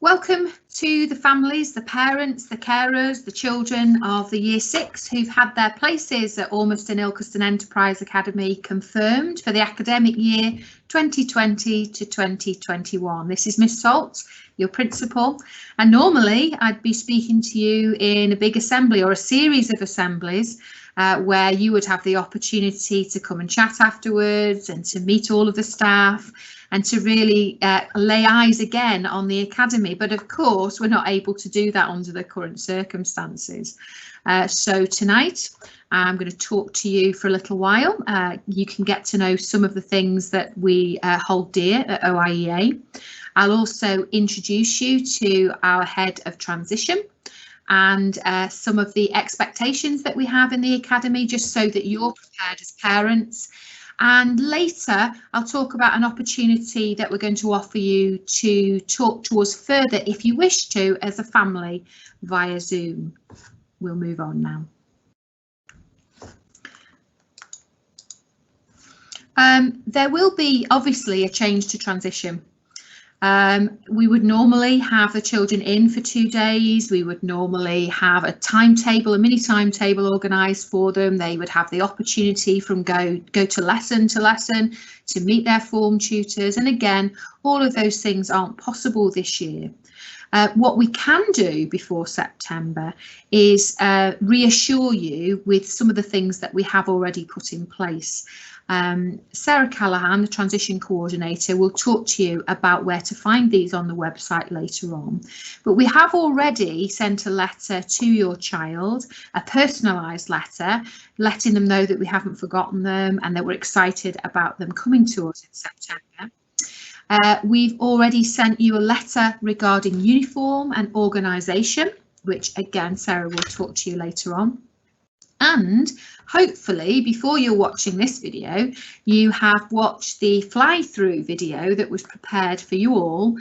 Welcome to the families, the parents, the carers, the children of the Year 6 who've had their places at Ormiston Ilkeston Enterprise Academy confirmed for the academic year 2020 to 2021. This is Miss Salt, your principal, and normally I'd be speaking to you in a big assembly or a series of assemblies where you would have the opportunity to come and chat afterwards and to meet all of the staff and to really lay eyes again on the academy. But of course, we're not able to do that under the current circumstances. So tonight, I'm going to talk to you for a little while. You can get to know some of the things that we hold dear at OIEA. I'll also introduce you to our head of transition and some of the expectations that we have in the academy, just so that you're prepared as parents. And later, I'll talk about an opportunity that we're going to offer you to talk to us further, if you wish to, as a family via Zoom. We'll move on now. There will be obviously a change to transition. We would normally have the children in for 2 days. We would normally have a timetable, a mini timetable organised for them. They would have the opportunity from go to lesson to meet their form tutors. And again, all of those things aren't possible this year. What we can do before September is reassure you with some of the things that we have already put in place. Sarah Callaghan, the transition coordinator, will talk to you about where to find these on the website later on. But we have already sent a letter to your child, a personalised letter, letting them know that we haven't forgotten them and that we're excited about them coming to us in September. We've already sent you a letter regarding uniform and organisation, which again, Sarah will talk to you later on. And hopefully, before you're watching this video, you have watched the fly-through video that was prepared for you all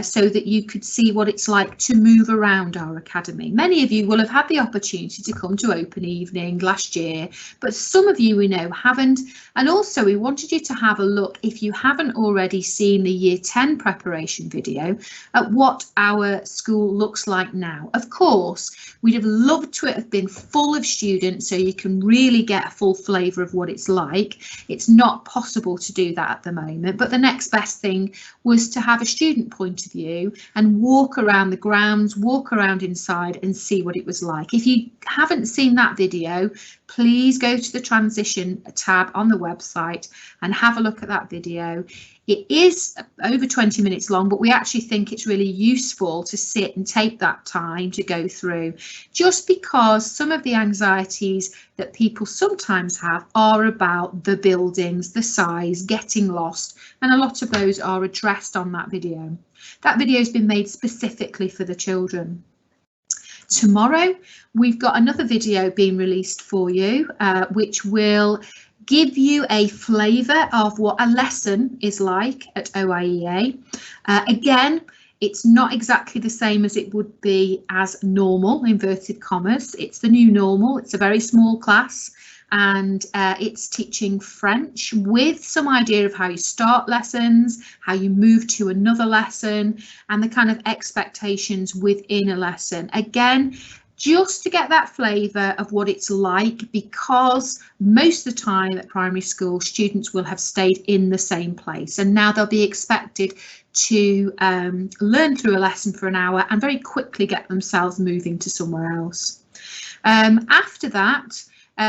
so that you could see what it's like to move around our academy. Many of you will have had the opportunity to come to open evening last year, but some of you we know haven't. And also we wanted you to have a look, if you haven't already seen the Year 10 preparation video, at what our school looks like now. Of course, we'd have loved to have been full of students so you can really get a full flavour of what it's like. It's not possible to do that at the moment, but the next best thing was to have a student point of view and walk around the grounds, walk around inside and see what it was like. If you haven't seen that video, please go to the transition tab on the website and have a look at that video. It is over 20 minutes long, but we actually think it's really useful to sit and take that time to go through, just because some of the anxieties that people sometimes have are about the buildings, the size, getting lost, and a lot of those are addressed on that video. That video has been made specifically for the children. Tomorrow, we've got another video being released for you, which will give you a flavour of what a lesson is like at OIEA. Again, it's not exactly the same as it would be as normal, inverted commas. It's the new normal. It's a very small class and it's teaching French with some idea of how you start lessons, how you move to another lesson, and the kind of expectations within a lesson. Again, just to get that flavour of what it's like, because most of the time at primary school, students will have stayed in the same place and now they'll be expected to learn through a lesson for an hour and very quickly get themselves moving to somewhere else. After that,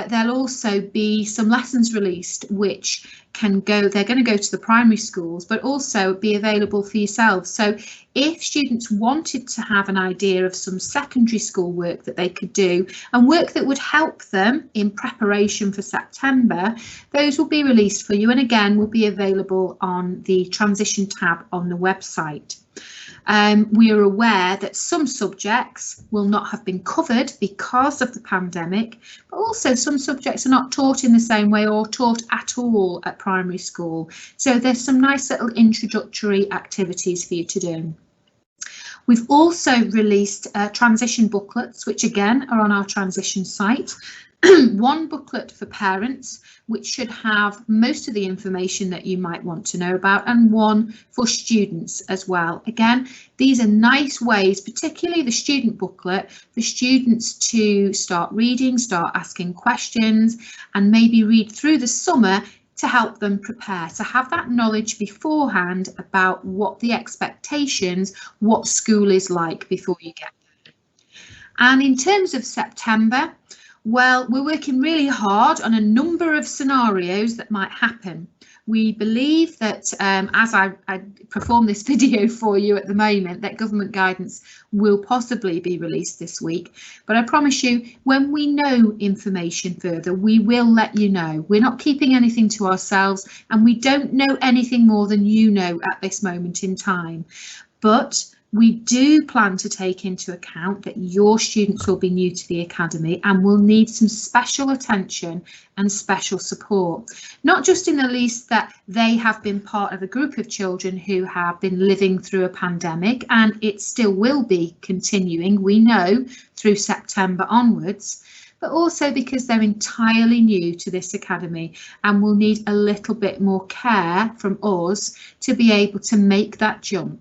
there'll also be some lessons released which can go, they're going to go to the primary schools, but also be available for yourselves. So if students wanted to have an idea of some secondary school work that they could do and work that would help them in preparation for September, those will be released for you and again will be available on the transition tab on the website. We are aware that some subjects will not have been covered because of the pandemic, but also some subjects are not taught in the same way or taught at all at primary school. So there's some nice little introductory activities for you to do. We've also released transition booklets, which again are on our transition site. one booklet for parents, which should have most of the information that you might want to know about, and one for students as well. Again, these are nice ways, particularly the student booklet, for students to start reading, start asking questions, and maybe read through the summer to help them prepare, to have that knowledge beforehand about what the expectations, what school is like before you get there. And in terms of September, well, we're working really hard on a number of scenarios that might happen. We believe that as I perform this video for you at the moment, that government guidance will possibly be released this week. But I promise you, when we know information further, we will let you know. We're not keeping anything to ourselves, and we don't know anything more than you know at this moment in time. But we do plan to take into account that your students will be new to the academy and will need some special attention and special support, not just in the least that they have been part of a group of children who have been living through a pandemic, and it still will be continuing, we know, through September onwards, but also because they're entirely new to this academy and will need a little bit more care from us to be able to make that jump.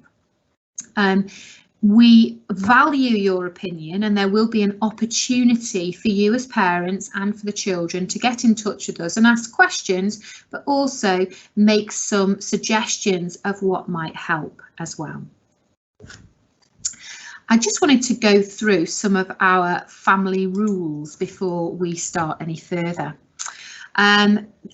We value your opinion, and there will be an opportunity for you as parents and for the children to get in touch with us and ask questions, but also make some suggestions of what might help as well. I just wanted to go through some of our family rules before we start any further.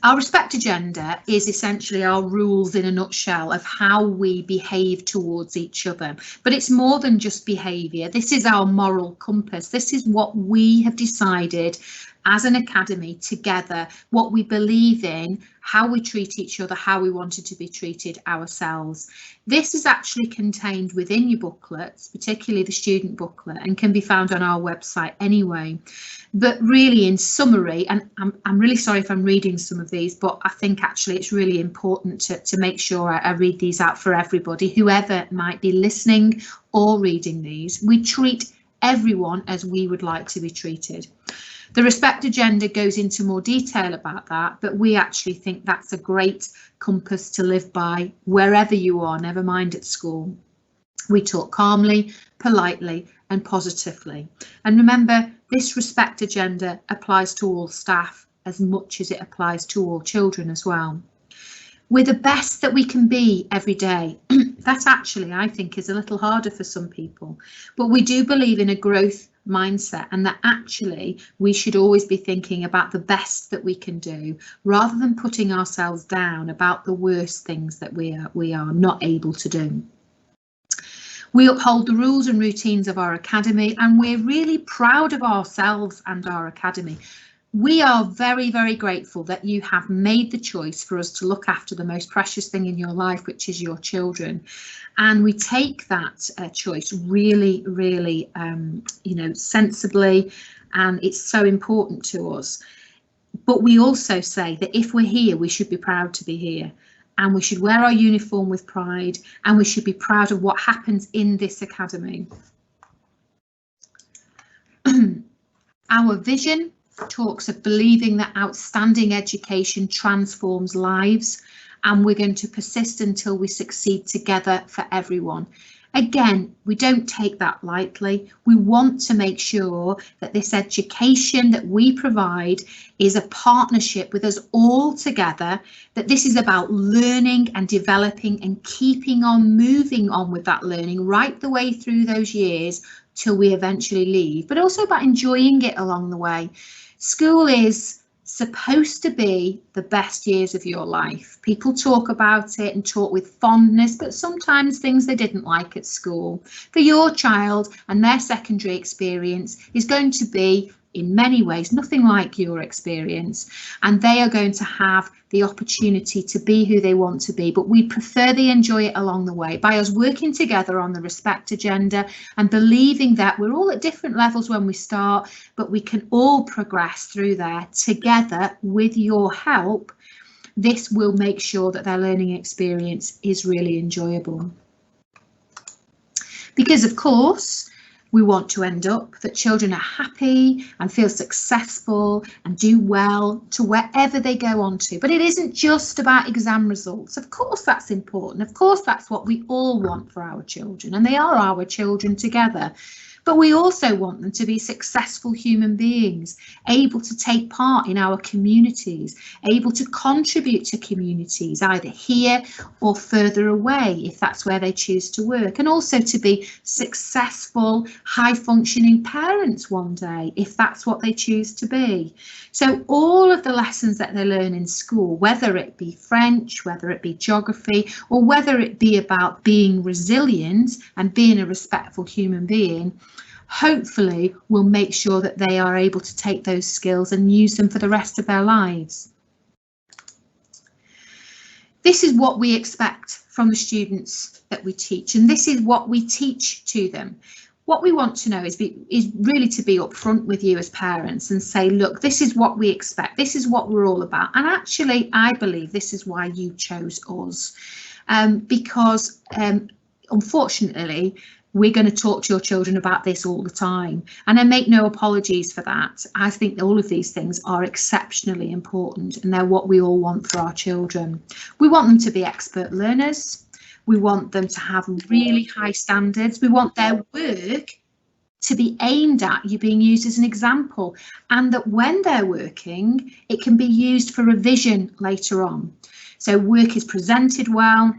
Our respect agenda is essentially our rules in a nutshell of how we behave towards each other, but it's more than just behaviour. This is our moral compass. This is what we have decided as an academy together, what we believe in, how we treat each other, how we wanted to be treated ourselves. This is actually contained within your booklets, particularly the student booklet, and can be found on our website anyway. But really, in summary, and I'm really sorry if I'm reading some of these, but I think actually it's really important to make sure I read these out for everybody, whoever might be listening or reading these. We treat everyone as we would like to be treated. The respect agenda goes into more detail about that, but we actually think that's a great compass to live by wherever you are, never mind at school. We talk calmly, politely and positively. And remember, this respect agenda applies to all staff as much as it applies to all children as well. We're the best that we can be every day. That actually, I think, is a little harder for some people, but we do believe in a growth mindset, and that actually we should always be thinking about the best that we can do rather than putting ourselves down about the worst things that we are not able to do. We uphold the rules and routines of our academy, and we're really proud of ourselves and our academy. We are very, very grateful that you have made the choice for us to look after the most precious thing in your life, which is your children. And we take that choice really, really, sensibly, and it's so important to us. But we also say that if we're here, we should be proud to be here, and we should wear our uniform with pride, and we should be proud of what happens in this academy. Our vision talks of believing that outstanding education transforms lives, and we're going to persist until we succeed together for everyone. Again, we don't take that lightly. We want to make sure that this education that we provide is a partnership with us all together, that this is about learning and developing and keeping on moving on with that learning right the way through those years till we eventually leave, but also about enjoying it along the way. School is supposed to be the best years of your life. People talk about it and talk with fondness, but sometimes things they didn't like at school. For your child and their secondary experience is going to be, in many ways, nothing like your experience, and they are going to have the opportunity to be who they want to be, but we prefer they enjoy it along the way by us working together on the respect agenda and believing that we're all at different levels when we start, but we can all progress through there together with your help. This will make sure that their learning experience is really enjoyable. Because of course, We want to end up that children are happy and feel successful and do well to wherever they go on to. But it isn't just about exam results. Of course, that's important. Of course, that's what we all want for our children, and they are our children together. But we also want them to be successful human beings, able to take part in our communities, able to contribute to communities, either here or further away, if that's where they choose to work, and also to be successful, high-functioning parents one day, if that's what they choose to be. So all of the lessons that they learn in school, whether it be French, whether it be geography, or whether it be about being resilient and being a respectful human being, hopefully will make sure that they are able to take those skills and use them for the rest of their lives. This is what we expect from the students that we teach, and this is what we teach to them. What we want to know is really to be upfront with you as parents and say, look, this is what we expect, this is what we're all about, and actually I believe this is why you chose us, because unfortunately we're going to talk to your children about this all the time, and I make no apologies for that. I think all of these things are exceptionally important, and they're what we all want for our children. We want them to be expert learners. We want them to have really high standards. We want their work to be aimed at you being used as an example, and that when they're working, it can be used for revision later on. So work is presented well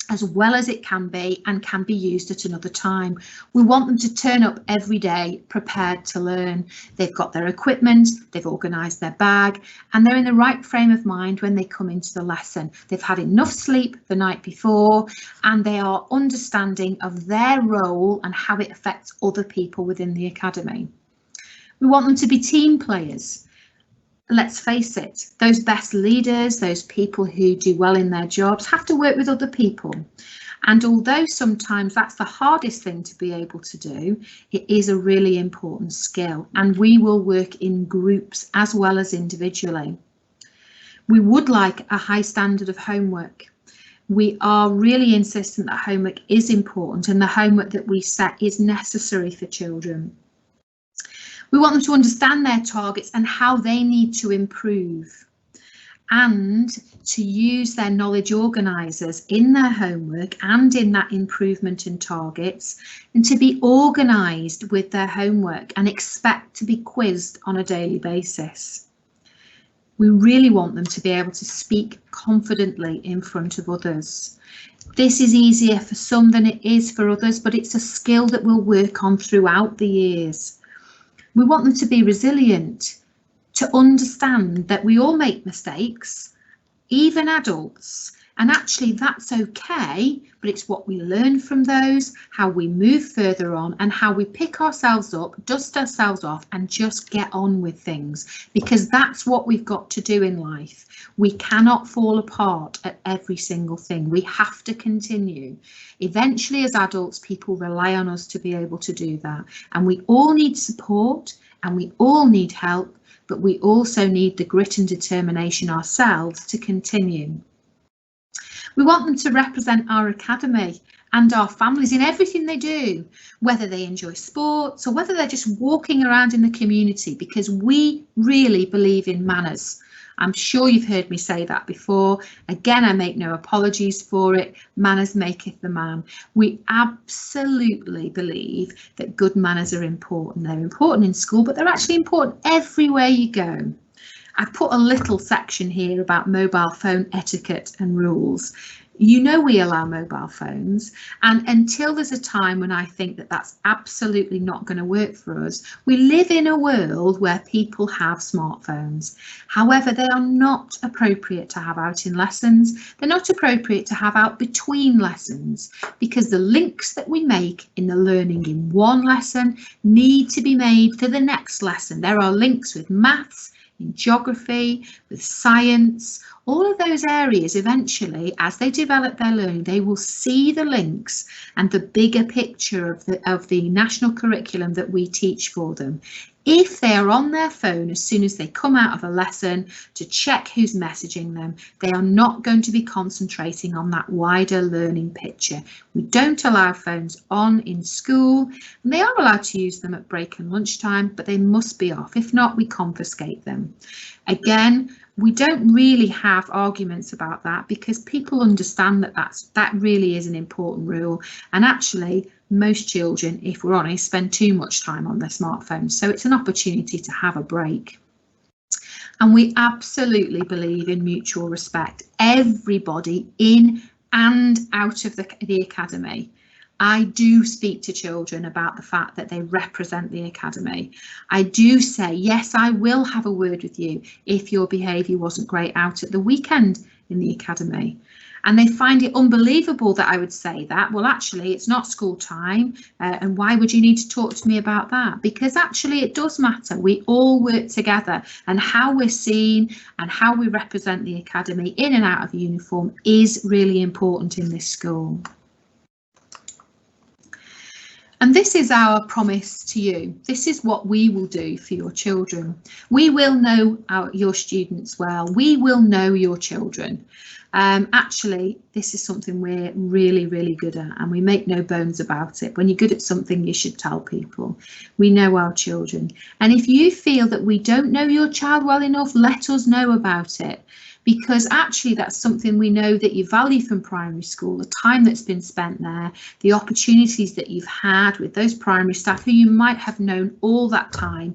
as it can be, and can be used at another time. We want them to turn up every day prepared to learn. They've got their equipment, they've organised their bag, and they're in the right frame of mind when they come into the lesson. They've had enough sleep the night before, and they are understanding of their role and how it affects other people within the academy. We want them to be team players. Let's face it, those best leaders, those people who do well in their jobs, have to work with other people. And although sometimes that's the hardest thing to be able to do, it is a really important skill, and we will work in groups as well as individually. We would like a high standard of homework. We are really insistent that homework is important, and the homework that we set is necessary for children. We want them to understand their targets and how they need to improve, and to use their knowledge organisers in their homework and in that improvement in targets, and to be organised with their homework and expect to be quizzed on a daily basis. We really want them to be able to speak confidently in front of others. This is easier for some than it is for others, but it's a skill that we'll work on throughout the years. We want them to be resilient, to understand that we all make mistakes, even adults, and actually that's okay, but it's what we learn from those, how we move further on, and how we pick ourselves up, dust ourselves off, and just get on with things, because that's what we've got to do in life. We cannot fall apart at every single thing. We have to continue. Eventually, as adults, people rely on us to be able to do that. And we all need support, and we all need help, but we also need the grit and determination ourselves to continue. We want them to represent our academy and our families in everything they do, whether they enjoy sports or whether they're just walking around in the community, because we really believe in manners. I'm sure you've heard me say that before. Again, I make no apologies for it. Manners maketh the man. We absolutely believe that good manners are important. They're important in school, but they're actually important everywhere you go. I've put a little section here about mobile phone etiquette and rules. You know we allow mobile phones, and until there's a time when I think that that's absolutely not going to work for us, we live in a world where people have smartphones. However, they are not appropriate to have out in lessons. They're not appropriate to have out between lessons, because the links that we make in the learning in one lesson need to be made for the next lesson. There are links with maths, in geography, with science, all of those areas eventually, as they develop their learning, they will see the links and the bigger picture of the national curriculum that we teach for them. If they are on their phone as soon as they come out of a lesson to check who's messaging them, they are not going to be concentrating on that wider learning picture. We don't allow phones on in school, and they are allowed to use them at break and lunchtime, but they must be off. If not, we confiscate them. Again, we don't really have arguments about that because people understand that that really is an important rule, and actually most children, if we're honest, spend too much time on their smartphones, so it's an opportunity to have a break. And we absolutely believe in mutual respect. Everybody in and out of the academy. I do speak to children about the fact that they represent the academy. I do say, yes, I will have a word with you if your behaviour wasn't great out at the weekend in the academy. And they find it unbelievable that I would say that. Well, actually, it's not school time. And why would you need to talk to me about that? Because actually, it does matter. We all work together, and how we're seen and how we represent the academy in and out of uniform is really important in this school. And this is our promise to you. This is what we will do for your children. We will know your students well. We will know your children. Actually, this is something we're really, really good at, and we make no bones about it. When you're good at something, you should tell people. We know our children. And if you feel that we don't know your child well enough, let us know about it. Because actually that's something we know that you value from primary school, the time that's been spent there, the opportunities that you've had with those primary staff who you might have known all that time.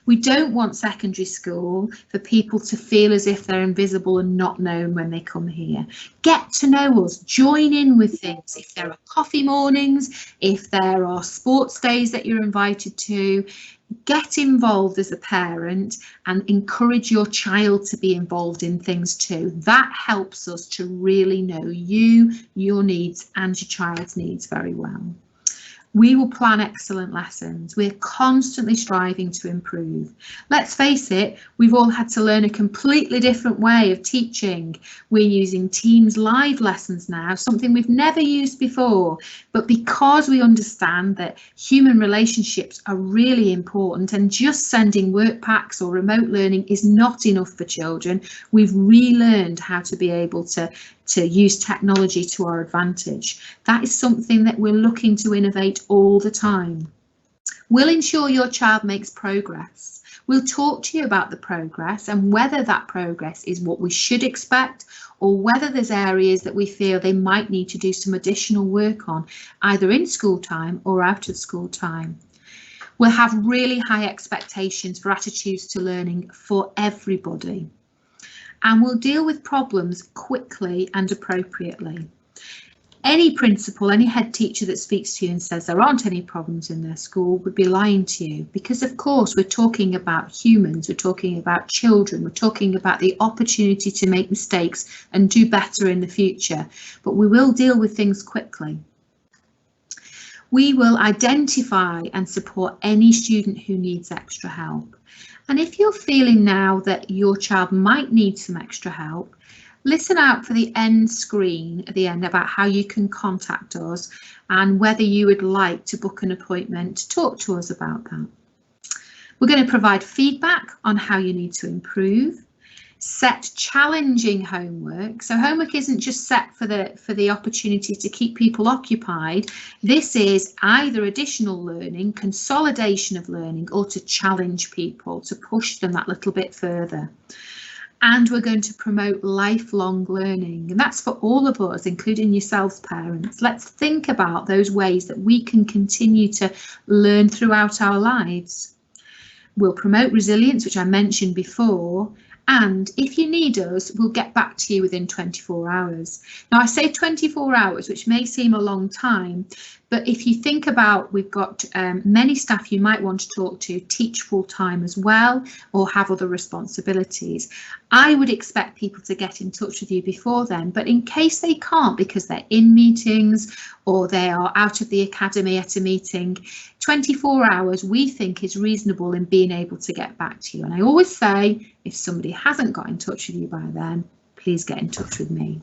We don't want secondary school for people to feel as if they're invisible and not known when they come here. Get to know us, join in with things. If there are coffee mornings, if there are sports days that you're invited to, get involved as a parent and encourage your child to be involved in things too. That helps us to really know you, your needs and your child's needs very well. We will plan excellent lessons. We're constantly striving to improve. Let's face it, we've all had to learn a completely different way of teaching. We're using Teams live lessons now, something we've never used before. But because we understand that human relationships are really important and just sending work packs or remote learning is not enough for children, we've relearned how to be able to use technology to our advantage. That is something that we're looking to innovate all the time. We'll ensure your child makes progress. We'll talk to you about the progress and whether that progress is what we should expect or whether there's areas that we feel they might need to do some additional work on, either in school time or out of school time. We'll have really high expectations for attitudes to learning for everybody. And we'll deal with problems quickly and appropriately. Any principal, any head teacher that speaks to you and says there aren't any problems in their school would be lying to you, because of course we're talking about humans, we're talking about children, we're talking about the opportunity to make mistakes and do better in the future, but we will deal with things quickly. We will identify and support any student who needs extra help. And if you're feeling now that your child might need some extra help, listen out for the end screen at the end about how you can contact us and whether you would like to book an appointment to talk to us about that. We're going to provide feedback on how you need to improve. Set challenging homework. So homework isn't just set for the opportunity to keep people occupied. This is either additional learning, consolidation of learning, or to challenge people, to push them that little bit further. And we're going to promote lifelong learning, and that's for all of us, including yourselves parents. Let's think about those ways that we can continue to learn throughout our lives. We'll promote resilience, which I mentioned before. And if you need us, we'll get back to you within 24 hours. Now, I say 24 hours, which may seem a long time, but if you think about, we've got many staff you might want to talk to, teach full time as well, or have other responsibilities. I would expect people to get in touch with you before then, but in case they can't because they're in meetings or they are out of the academy at a meeting, 24 hours we think is reasonable in being able to get back to you. And I always say, if somebody hasn't got in touch with you by then, please get in touch with me.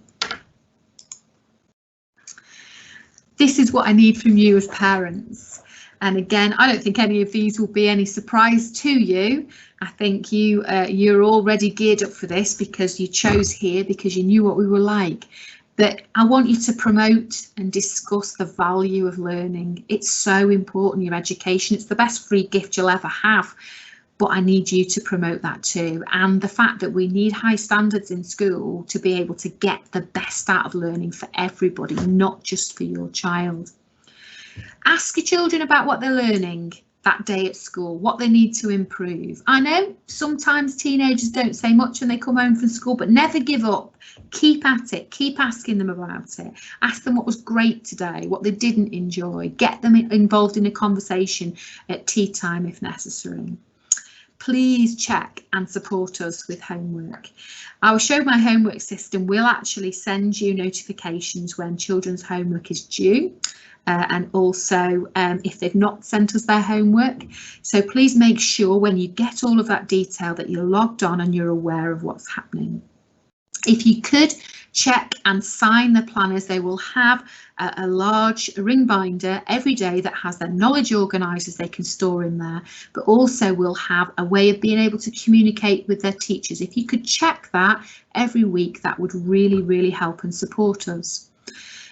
This is what I need from you as parents. And again, I don't think any of these will be any surprise to you. I think you're already geared up for this because you chose here because you knew what we were like. But I want you to promote and discuss the value of learning. It's so important, your education. It's the best free gift you'll ever have. But I need you to promote that too. And the fact that we need high standards in school to be able to get the best out of learning for everybody, not just for your child. Ask your children about what they're learning that day at school, what they need to improve. I know sometimes teenagers don't say much when they come home from school, but never give up. Keep at it. Keep asking them about it. Ask them what was great today, what they didn't enjoy. Get them involved in a conversation at tea time if necessary. Please check and support us with homework. Our Show My Homework system will actually send you notifications when children's homework is due. And also if they've not sent us their homework. So please make sure when you get all of that detail that you're logged on and you're aware of what's happening. If you could check and sign the planners, they will have a large ring binder every day that has their knowledge organisers they can store in there, but also will have a way of being able to communicate with their teachers. If you could check that every week, that would really, really help and support us.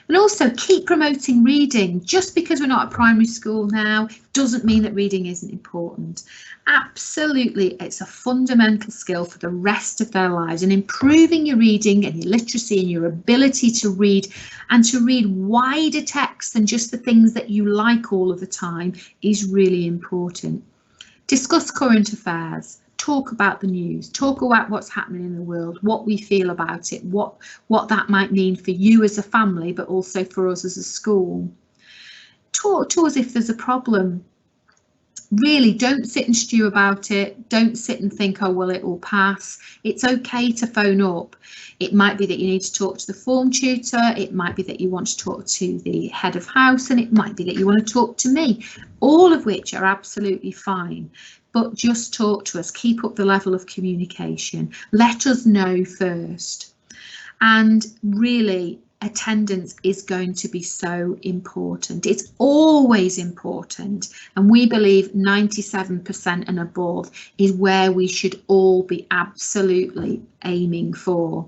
And also keep promoting reading. Just because we're not at primary school now doesn't mean that reading isn't important. Absolutely, it's a fundamental skill for the rest of their lives, and improving your reading and your literacy and your ability to read and to read wider texts than just the things that you like all of the time is really important. Discuss current affairs. Talk about the news, talk about what's happening in the world, what we feel about it, what that might mean for you as a family, but also for us as a school. Talk to us if there's a problem. Really, don't sit and stew about it. Don't sit and think, oh, well, it will pass. It's okay to phone up. It might be that you need to talk to the form tutor. It might be that you want to talk to the head of house, and it might be that you want to talk to me, all of which are absolutely fine. But just talk to us, keep up the level of communication, let us know first. And really, attendance is going to be so important. It's always important. And we believe 97% and above is where we should all be absolutely aiming for.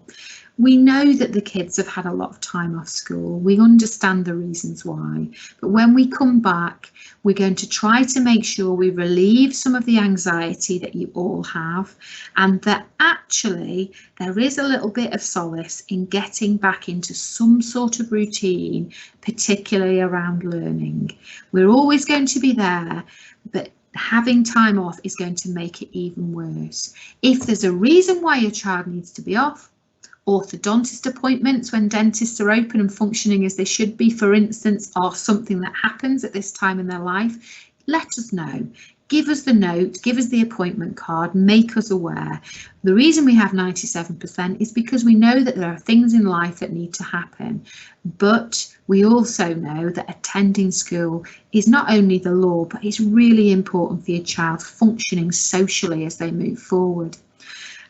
We know that the kids have had a lot of time off school. We understand the reasons why. But when we come back, we're going to try to make sure we relieve some of the anxiety that you all have, and that actually there is a little bit of solace in getting back into some sort of routine, particularly around learning. We're always going to be there, but having time off is going to make it even worse. If there's a reason why your child needs to be off, orthodontist appointments when dentists are open and functioning as they should be, for instance, are something that happens at this time in their life, let us know. Give us the note, give us the appointment card, make us aware. The reason we have 97% is because we know that there are things in life that need to happen, but we also know that attending school is not only the law, but it's really important for your child functioning socially as they move forward.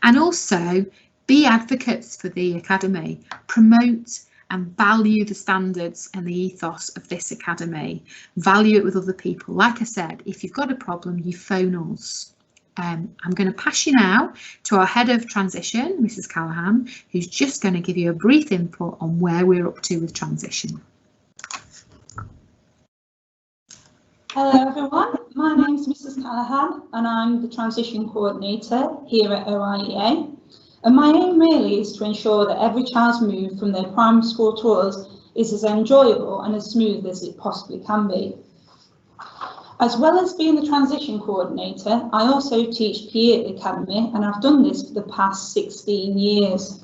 And also, be advocates for the Academy, promote and value the standards and the ethos of this Academy, value it with other people. Like I said, if you've got a problem, you phone us. I'm going to pass you now to our Head of Transition, Mrs. Callaghan, who's just going to give you a brief input on where we're up to with transition. Hello everyone, my name is Mrs. Callaghan and I'm the Transition Coordinator here at OIEA. And my aim really is to ensure that every child's move from their primary school to us is as enjoyable and as smooth as it possibly can be. As well as being the Transition Coordinator, I also teach PE at the Academy, and I've done this for the past 16 years.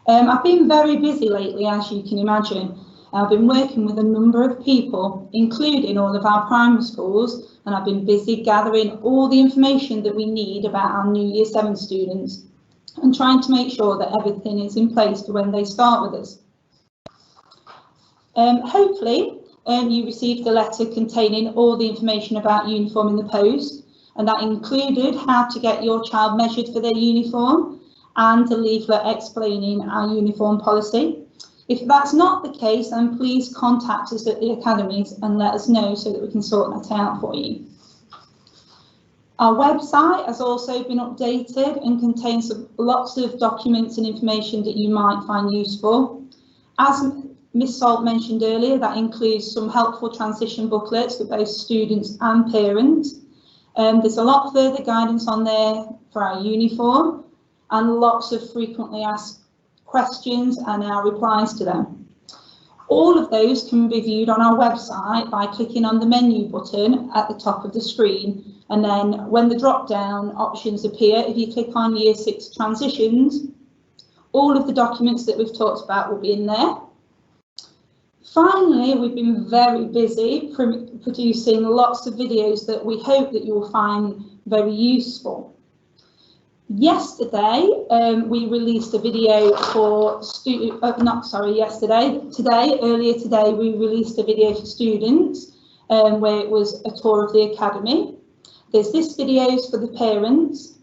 I've been very busy lately, as you can imagine. I've been working with a number of people, including all of our primary schools, and I've been busy gathering all the information that we need about our new Year 7 students and trying to make sure that everything is in place for when they start with us. Hopefully, you received a letter containing all the information about uniform in the post, and that included how to get your child measured for their uniform and a leaflet explaining our uniform policy. If that's not the case, then please contact us at the academies and let us know so that we can sort that out for you. Our website has also been updated and contains lots of documents and information that you might find useful. As Ms Salt mentioned earlier, that includes some helpful transition booklets for both students and parents. There's a lot further guidance on there for our uniform and lots of frequently asked questions and our replies to them. All of those can be viewed on our website by clicking on the menu button at the top of the screen, and then when the drop-down options appear, if you click on Year 6 Transitions, all of the documents that we've talked about will be in there. Finally, we've been very busy producing lots of videos that we hope that you will find very useful. Yesterday, we released a video for earlier today, we released a video for students where it was a tour of the academy. There's this videos for the parents,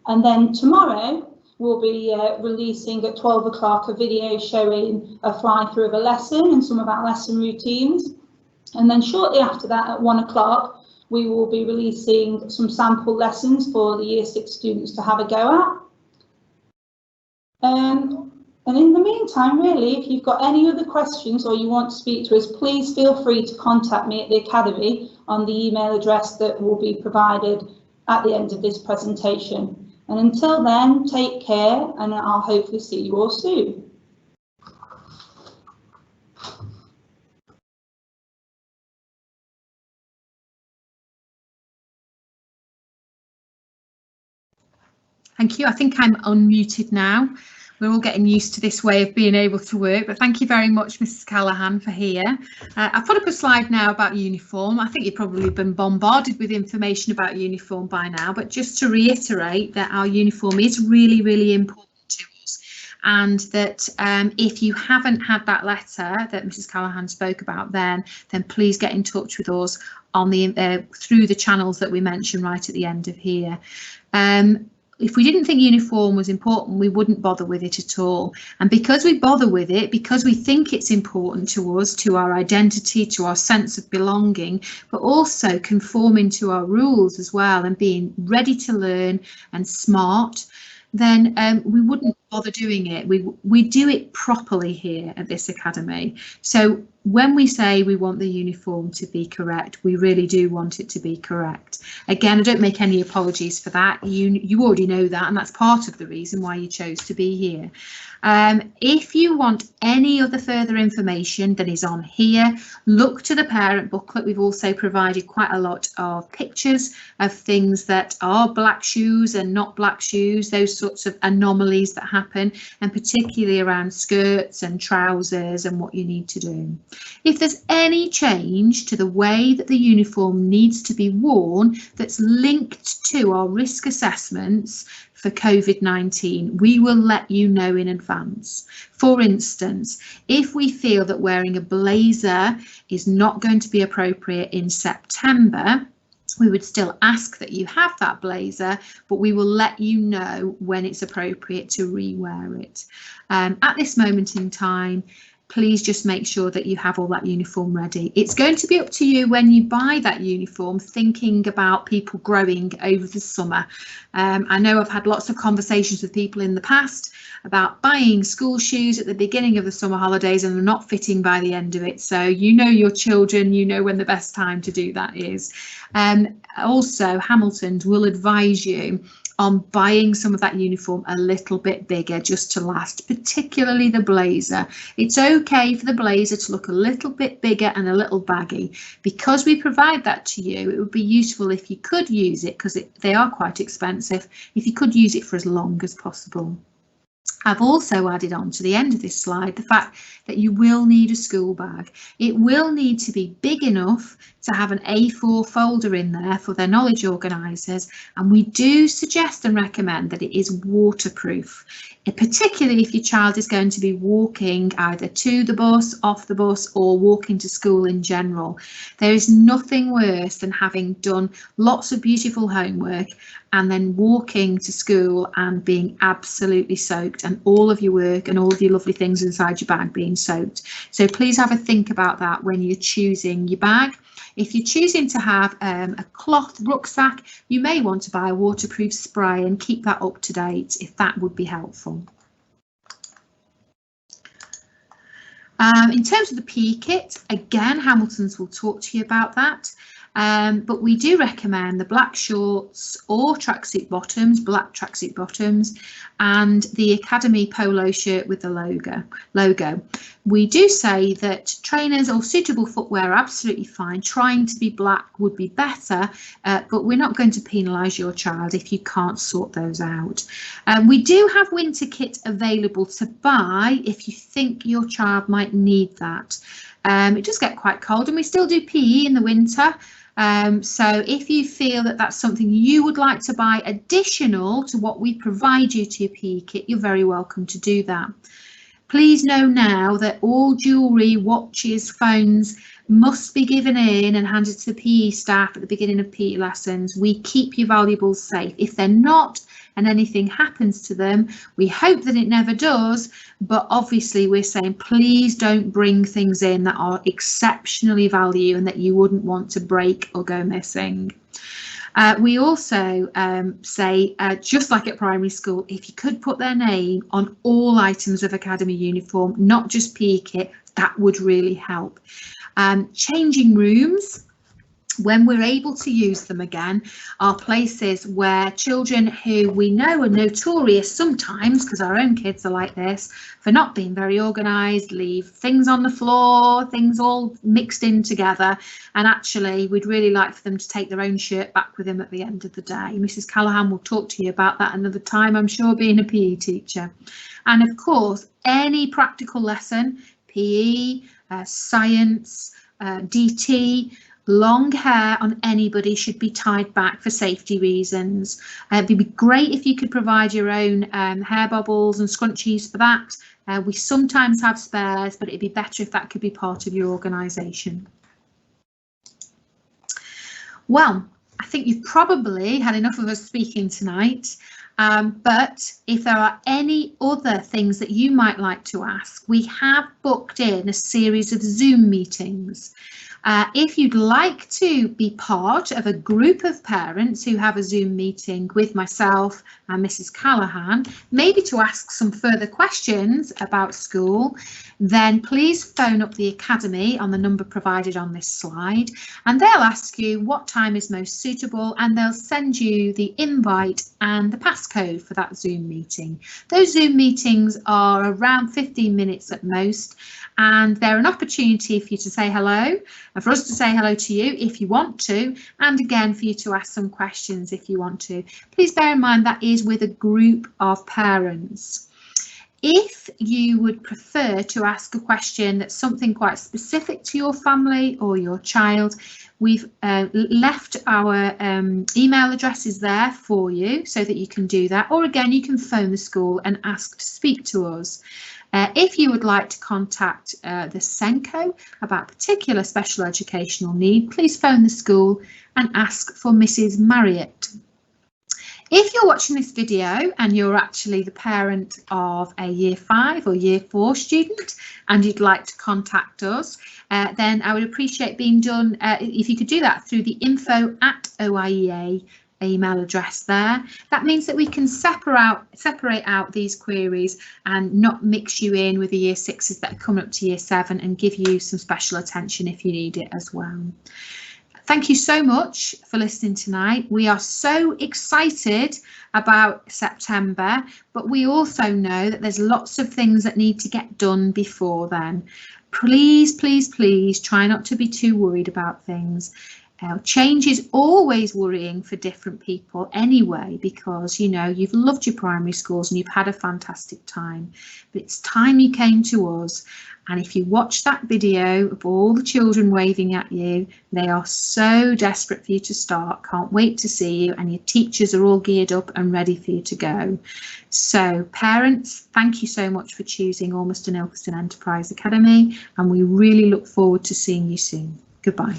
and then tomorrow we'll be releasing at 12 o'clock a video showing a fly through of a lesson and some of our lesson routines. And then shortly after that at 1 o'clock, we will be releasing some sample lessons for the Year 6 students to have a go at. And in the meantime, really, if you've got any other questions or you want to speak to us, please feel free to contact me at the Academy on the email address that will be provided at the end of this presentation. And until then, take care, and I'll hopefully see you all soon. Thank you. I think I'm unmuted now. We're all getting used to this way of being able to work, but thank you very much, Mrs. Callaghan, for here. I've put up a slide now about uniform. I think you've probably been bombarded with information about uniform by now, but just to reiterate that our uniform is really, really important to us, and that if you haven't had that letter that Mrs. Callaghan spoke about then please get in touch with us on the through the channels that we mentioned right at the end of here. If we didn't think uniform was important, we wouldn't bother with it at all. And because we bother with it, because we think it's important to us, to our identity, to our sense of belonging, but also conforming to our rules as well and being ready to learn and smart, then we wouldn't bother doing it. We do it properly here at this academy. So when we say we want the uniform to be correct, we really do want it to be correct. Again, I don't make any apologies for that. You already know that, and that's part of the reason why you chose to be here. If you want any other further information that is on here, look to the parent booklet. We've also provided quite a lot of pictures of things that are black shoes and not black shoes, those sorts of anomalies that happen, and particularly around skirts and trousers and what you need to do. If there's any change to the way that the uniform needs to be worn that's linked to our risk assessments for COVID-19, we will let you know in advance. For instance, if we feel that wearing a blazer is not going to be appropriate in September, we would still ask that you have that blazer, but we will let you know when it's appropriate to re-wear it. At this moment in time, please just make sure that you have all that uniform ready. It's going to be up to you when you buy that uniform, thinking about people growing over the summer. I know I've had lots of conversations with people in the past about buying school shoes at the beginning of the summer holidays and they're not fitting by the end of it. So you know your children, you know when the best time to do that is. Also, Hamilton's will advise you on buying some of that uniform a little bit bigger just to last, particularly the blazer. It's okay for the blazer to look a little bit bigger and a little baggy. Because we provide that to you, it would be useful if you could use it, because they are quite expensive, if you could use it for as long as possible. I've also added on to the end of this slide the fact that you will need a school bag. It will need to be big enough to have an A4 folder in there for their knowledge organisers, and we do suggest and recommend that it is waterproof, particularly if your child is going to be walking either to the bus, off the bus, or walking to school in general. There is nothing worse than having done lots of beautiful homework and then walking to school and being absolutely soaked, and all of your work and all of your lovely things inside your bag being soaked. So please have a think about that when you're choosing your bag. If you're choosing to have a cloth rucksack, you may want to buy a waterproof spray and keep that up to date if that would be helpful. In terms of the PE kit, again, Hamilton's will talk to you about that. But we do recommend the black shorts or tracksuit bottoms, black tracksuit bottoms, and the Academy polo shirt with the logo. We do say that trainers or suitable footwear are absolutely fine. Trying to be black would be better, but we're not going to penalise your child if you can't sort those out. We do have winter kit available to buy if you think your child might need that. It does get quite cold, and we still do PE in the winter. So if you feel that that's something you would like to buy additional to what we provide you to your PE kit, you're very welcome to do that. Please know now that all jewellery, watches, phones must be given in and handed to the PE staff at the beginning of PE lessons. We keep your valuables safe. If they're not and anything happens to them, we hope that it never does, but obviously we're saying please don't bring things in that are exceptionally valuable and that you wouldn't want to break or go missing. We also say, just like at primary school, if you could put their name on all items of Academy uniform, not just PE kit, that would really help. Changing rooms, when we're able to use them again, are places where children who we know are notorious sometimes, because our own kids are like this, for not being very organised, leave things on the floor, things all mixed in together, and actually we'd really like for them to take their own shirt back with them at the end of the day. Mrs. Callaghan will talk to you about that another time, I'm sure, being a PE teacher. And of course, any practical lesson, PE, science, DT, long hair on anybody should be tied back for safety reasons. It'd be great if you could provide your own hair bobbles and scrunchies for that. We sometimes have spares, but it'd be better if that could be part of your organisation. Well, I think you've probably had enough of us speaking tonight. But if there are any other things that you might like to ask, we have booked in a series of Zoom meetings. If you'd like to be part of a group of parents who have a Zoom meeting with myself and Mrs. Callaghan, maybe to ask some further questions about school, then please phone up the Academy on the number provided on this slide, and they'll ask you what time is most suitable, and they'll send you the invite and the passcode for that Zoom meeting. Those Zoom meetings are around 15 minutes at most, and they're an opportunity for you to say hello, and for us to say hello to you if you want to, and again for you to ask some questions if you want to. Please bear in mind that is with a group of parents. If you would prefer to ask a question that's something quite specific to your family or your child, we've left our email addresses there for you so that you can do that, or again you can phone the school and ask to speak to us. If you would like to contact the SENCO about particular special educational need, please phone the school and ask for Mrs. Marriott. If you're watching this video and you're actually the parent of a Year 5 or Year 4 student and you'd like to contact us, then I would appreciate being done if you could do that through the info@OIEA email address there. That means that we can separate out these queries and not mix you in with the Year 6s that are coming up to Year 7 and give you some special attention if you need it as well. Thank you so much for listening tonight. We are so excited about September, but we also know that there's lots of things that need to get done before then. Please, please, please try not to be too worried about things. Change is always worrying for different people anyway, because you know you've loved your primary schools and you've had a fantastic time, but it's time you came to us. And if you watch that video of all the children waving at you, they are so desperate for you to start, can't wait to see you, and your teachers are all geared up and ready for you to go. So parents, thank you so much for choosing Ormiston Ilkeston Enterprise Academy, and we really look forward to seeing you soon. Goodbye.